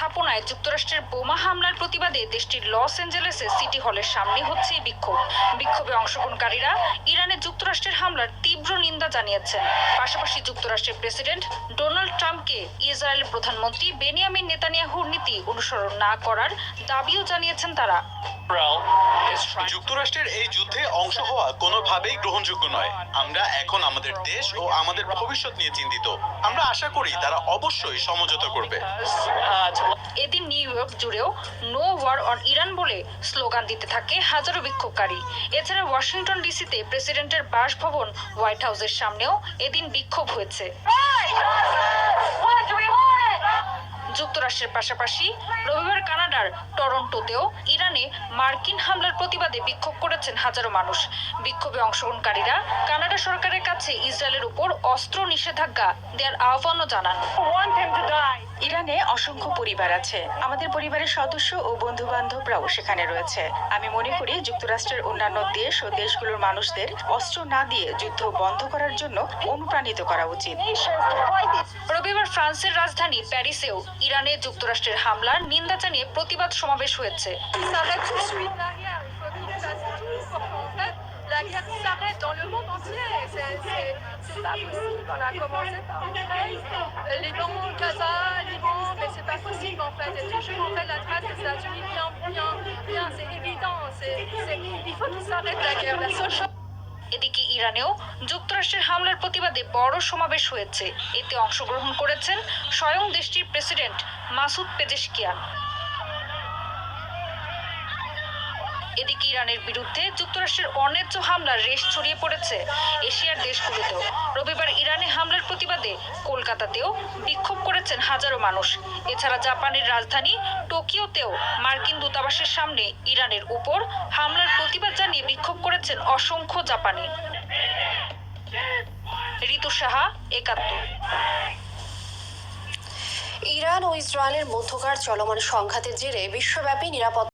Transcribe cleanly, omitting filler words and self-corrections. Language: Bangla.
স্থাপনায় যুক্তরাষ্ট্রের বোমা হামলার প্রতিবাদে দেশটির লস অ্যাঞ্জেলেসের সিটি হলের সামনে হচ্ছে এই বিক্ষোভে অংশগ্রহণকারীরা ইরানে যুক্তরাষ্ট্রের হামলার তীব্র নিন্দা জানিয়েছেন। পাশাপাশি যুক্তরাষ্ট্রের প্রেসিডেন্ট ডোনাল্ড ট্রাম্পকে ইসরায়েলের প্রধানমন্ত্রী বেনিয়ামিন নেতানিয়াহুর নীতি অনুসরণ না করার দাবিও জানিয়েছেন তারা। যুক্তরাষ্ট্রের এই যুদ্ধে অংশ হওয়া কোনোভাবেই গ্রহণযোগ্য নয়। আমরা এখন আমাদের দেশ ও আমাদের ভবিষ্যৎ নিয়ে চিন্তিত। আমরা আশা করি তারা অবশ্যই সমঝোতা করবে। এদিন নিউ ইয়র্ক জুড়েও নো ওয়ার অন ইরান বলে স্লোগান দিতে থাকে হাজারো বিক্ষোভকারী। এছাড়া ওয়াশিংটন ডিসিতে প্রেসিডেন্টের বাসভবন হোয়াইট হাউসের সামনেও এদিন বিক্ষোভ হয়েছে। যুক্তরাষ্ট্রের পাশাপাশি রবিবার কানাডার টরন্টোতেও ইরানে মার্কিন হামলার প্রতিবাদে বিক্ষোভ করেছেন হাজারো মানুষ। বিক্ষোভে অংশগ্রহণকারীরা কানাডা সরকারের কাছে ইসরায়েলের উপর অস্ত্র নিষেধাজ্ঞা দেওয়ার আহ্বানও জানান। ইরানে অসংখ্য পরিবার আছে, আমাদের পরিবারের সদস্য ও বন্ধু বান্ধবরাও সেখানে রয়েছে। আমি মনে করি যুক্তরাষ্ট্রের অন্যান্য দেশ ও দেশগুলোর মানুষদের অস্ত্র না দিয়ে যুদ্ধ বন্ধ করার জন্য অনুপ্রাণিত করা উচিত। রবিবার ফ্রান্সের রাজধানী প্যারিসেও ইরানে যুক্তরাষ্ট্রের হামলার নিন্দা জানিয়ে প্রতিবাদ সমাবেশ হয়েছে। La guerre s'arrête dans le monde entier. C'est pas possible. On a commencé par Ukraine, Liban, Gaza, Liban, mais c'est pas possible en fait. Et toujours en fait la trace des États-Unis bien, c'est évident. Il faut qu'il s'arrête la guerre. La seule chose. এদিকে ইরানেও যুক্তরাষ্ট্রের হামলার প্রতিবাদে বড় সমাবেশ হয়েছে। এতে অংশগ্রহণ করেছেন স্বয়ং দেশটির প্রেসিডেন্ট মাসুদ পেজেশকিয়ান। এদিকে ইরানের বিরুদ্ধে যুক্তরাষ্ট্রের অন্যায্য হামলার রেশ ছড়িয়ে পড়েছে এশিয়ার দেশগুলোতেও। রবিবার ইরানে হামলার প্রতিবাদে কলকাতাতেও বিক্ষোভ করেছেন হাজারো মানুষ। এছাড়া জাপানের রাজধানী টোকিওতেও মার্কিন দূতাবাসের সামনে ইরানের উপর হামলার প্রতিবাদ জানিয়ে বিক্ষোভ করেছেন অসংখ্য জাপানি। ঋতু সাহা, ৭১। ইরান ও ইসরায়েলের মধ্যকার চলমান সংঘাতের জেরে বিশ্বব্যাপী নিরাপত্তা